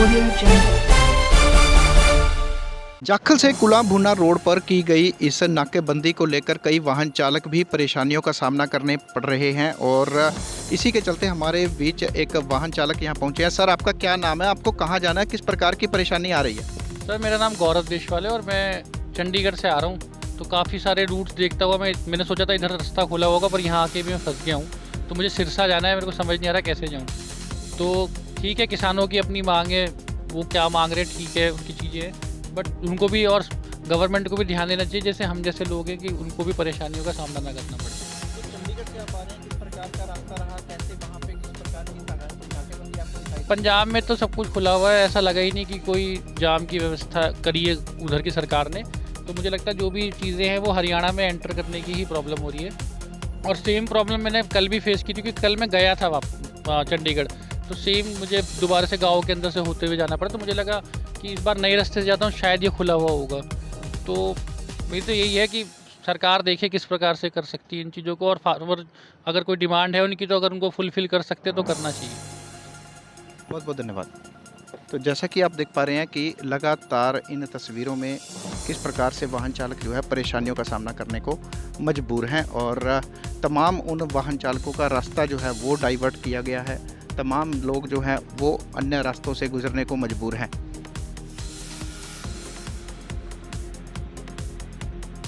Audio Jungle. Jakhal से कुला भुना रोड पर की गई इस नाकेबंदी को लेकर कई वाहन चालक भी परेशानियों का सामना करने पड़ रहे हैं और इसी के चलते हमारे बीच एक वाहन चालक यहाँ पहुँचे हैं। सर, आपका क्या नाम है, आपको कहाँ जाना है, किस प्रकार की परेशानी आ रही है? सर, मेरा नाम गौरव देशवाल है और मैं चंडीगढ़ से आ रहा हूँ। तो काफ़ी सारे रूट्स देखता हुआ मैंने सोचा था इधर रास्ता खुला होगा, पर यहाँ आके भी मैं फंस गया हूँ। तो मुझे सिरसा जाना है, मेरे को समझ नहीं आ रहा कैसे जाऊँ। तो ठीक है, किसानों की अपनी मांग है, वो क्या मांग रहे हैं ठीक है, उनकी चीज़ें हैं, बट उनको भी और गवर्नमेंट को भी ध्यान देना चाहिए, जैसे हम जैसे लोग हैं कि उनको भी परेशानियों का सामना ना करना पड़े। तो चंडीगढ़ से आप आ रहे हैं, किस प्रकार का रास्ता रहा, कैसे वहाँ पे किस प्रकार की नाकेबंदी आपको दिखाई? पंजाब में तो सब कुछ खुला हुआ है, ऐसा लगा ही नहीं कि कोई जाम की व्यवस्था करी है उधर की सरकार ने। तो मुझे लगता है जो भी चीज़ें हैं वो हरियाणा में एंटर करने की ही प्रॉब्लम हो रही है। और सेम प्रॉब्लम मैंने कल भी फेस की थी, क्योंकि कल मैं गया था चंडीगढ़, तो सेम मुझे दोबारा से गांव के अंदर से होते हुए जाना पड़ा। तो मुझे लगा कि इस बार नए रास्ते से जाता हूँ, शायद ये खुला हुआ होगा। तो मेरी तो यही है कि सरकार देखे किस प्रकार से कर सकती है इन चीज़ों को, और फार्मर अगर कोई डिमांड है उनकी, तो अगर उनको फुलफ़िल कर सकते हैं तो करना चाहिए। बहुत बहुत धन्यवाद। तो जैसा कि आप देख पा रहे हैं कि लगातार इन तस्वीरों में किस प्रकार से वाहन चालक जो है परेशानियों का सामना करने को मजबूर हैं और तमाम उन वाहन चालकों का रास्ता जो है वो डाइवर्ट किया गया है। तमाम लोग जो हैं वो अन्य रास्तों से गुजरने को मजबूर हैं।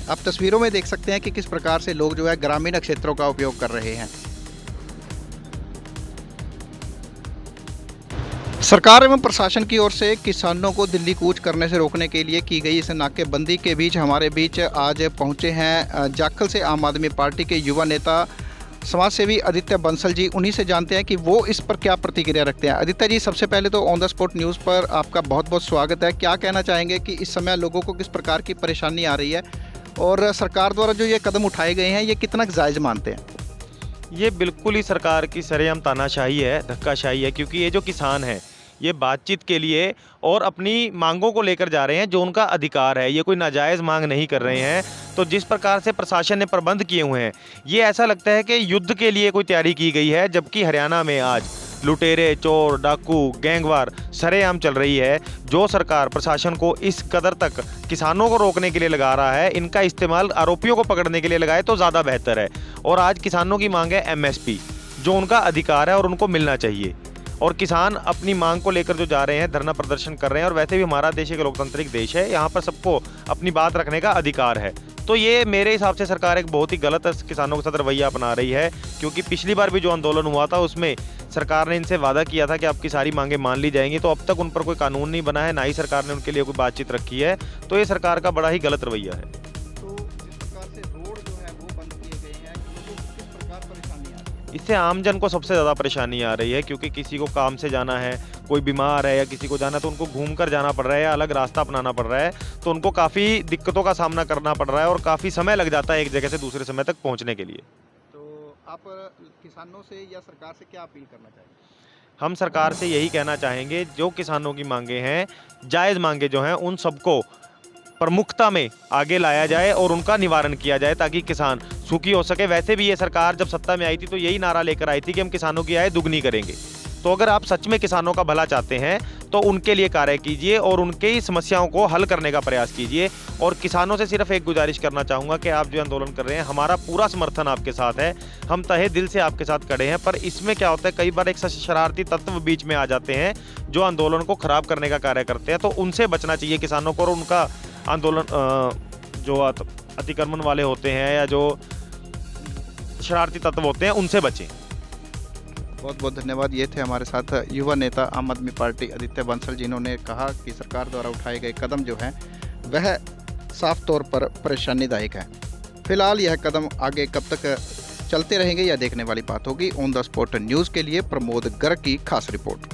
आप तस्वीरों में देख सकते हैं कि किस प्रकार से लोग जो है ग्रामीण क्षेत्रों का उपयोग कर रहे हैं। सरकार एवं प्रशासन की ओर से किसानों को दिल्ली कूच करने से रोकने के लिए की गई इस नाकेबंदी के बीच हमारे बीच आज पहुंचे हैं जाखल से आम आदमी पार्टी के युवा नेता समाज सेवी आदित्य बंसल जी। उन्हीं से जानते हैं कि वो इस पर क्या प्रतिक्रिया रखते हैं। आदित्य जी, सबसे पहले तो ऑन द स्पॉट न्यूज़ पर आपका बहुत बहुत स्वागत है। क्या कहना चाहेंगे कि इस समय लोगों को किस प्रकार की परेशानी आ रही है और सरकार द्वारा जो ये कदम उठाए गए हैं ये कितना जायज़ मानते हैं? ये बिल्कुल ही सरकार की सरेआम तानाशाही है, धक्काशाही है, क्योंकि ये जो किसान हैं ये बातचीत के लिए और अपनी मांगों को लेकर जा रहे हैं, जो उनका अधिकार है। ये कोई नाजायज़ मांग नहीं कर रहे हैं। तो जिस प्रकार से प्रशासन ने प्रबंध किए हुए हैं, ये ऐसा लगता है कि युद्ध के लिए कोई तैयारी की गई है, जबकि हरियाणा में आज लुटेरे, चोर, डाकू, गैंगवार सरेआम चल रही है। जो सरकार प्रशासन को इस कदर तक किसानों को रोकने के लिए लगा रहा है, इनका इस्तेमाल आरोपियों को पकड़ने के लिए लगाए तो ज़्यादा बेहतर है। और आज किसानों की मांग है MSP, जो उनका अधिकार है और उनको मिलना चाहिए। और किसान अपनी मांग को लेकर जो जा रहे हैं, धरना प्रदर्शन कर रहे हैं। और वैसे भी हमारा देश एक लोकतांत्रिक देश है, यहाँ पर सबको अपनी बात रखने का अधिकार है। तो ये मेरे हिसाब से सरकार एक बहुत ही गलत किसानों के साथ रवैया अपना रही है, क्योंकि पिछली बार भी जो आंदोलन हुआ था उसमें सरकार ने इनसे वादा किया था कि आपकी सारी मांगें मान ली जाएंगी। तो अब तक उन पर कोई कानून नहीं बना है, ना ही सरकार ने उनके लिए कोई बातचीत रखी है। तो ये सरकार का बड़ा ही गलत रवैया है। तो जिस प्रकार से रोड जो है वो बंद किए गए हैं, लोगों को किस प्रकार परेशानी आ रही है? इससे आमजन को सबसे ज़्यादा परेशानी आ रही है, क्योंकि किसी को काम से जाना है, कोई बीमार है या किसी को जाना है, तो उनको घूम कर जाना पड़ रहा है या अलग रास्ता अपनाना पड़ रहा है। तो उनको काफ़ी दिक्कतों का सामना करना पड़ रहा है और काफ़ी समय लग जाता है एक जगह से दूसरे समय तक पहुंचने के लिए। तो आप किसानों से या सरकार से क्या अपील करना चाहेंगे? हम सरकार से यही कहना चाहेंगे, जो किसानों की मांगे हैं, जायज़ मांगे जो हैं, उन सबको प्रमुखता में आगे लाया जाए और उनका निवारण किया जाए, ताकि किसान सुखी हो सके। वैसे भी ये सरकार जब सत्ता में आई थी तो यही नारा लेकर आई थी कि हम किसानों की आय दुगनी करेंगे। तो अगर आप सच में किसानों का भला चाहते हैं तो उनके लिए कार्य कीजिए और उनकी समस्याओं को हल करने का प्रयास कीजिए। और किसानों से सिर्फ एक गुजारिश करना चाहूँगा कि आप जो आंदोलन कर रहे हैं, हमारा पूरा समर्थन आपके साथ है, हम तहे दिल से आपके साथ खड़े हैं। पर इसमें क्या होता है, कई बार एक शरारती तत्व बीच में आ जाते हैं जो आंदोलन को ख़राब करने का कार्य करते हैं। तो उनसे बचना चाहिए किसानों को, और उनका आंदोलन जो अतिक्रमण वाले होते हैं या जो शरारती तत्व होते हैं, उनसे बचें। बहुत बहुत धन्यवाद। ये थे हमारे साथ युवा नेता आम आदमी पार्टी आदित्य बंसल, जिन्होंने कहा कि सरकार द्वारा उठाए गए कदम जो हैं वह साफ तौर पर परेशानीदायक है। फिलहाल यह कदम आगे कब तक चलते रहेंगे यह देखने वाली बात होगी। ऑन द स्पॉट न्यूज़ के लिए प्रमोद गर्ग की खास रिपोर्ट।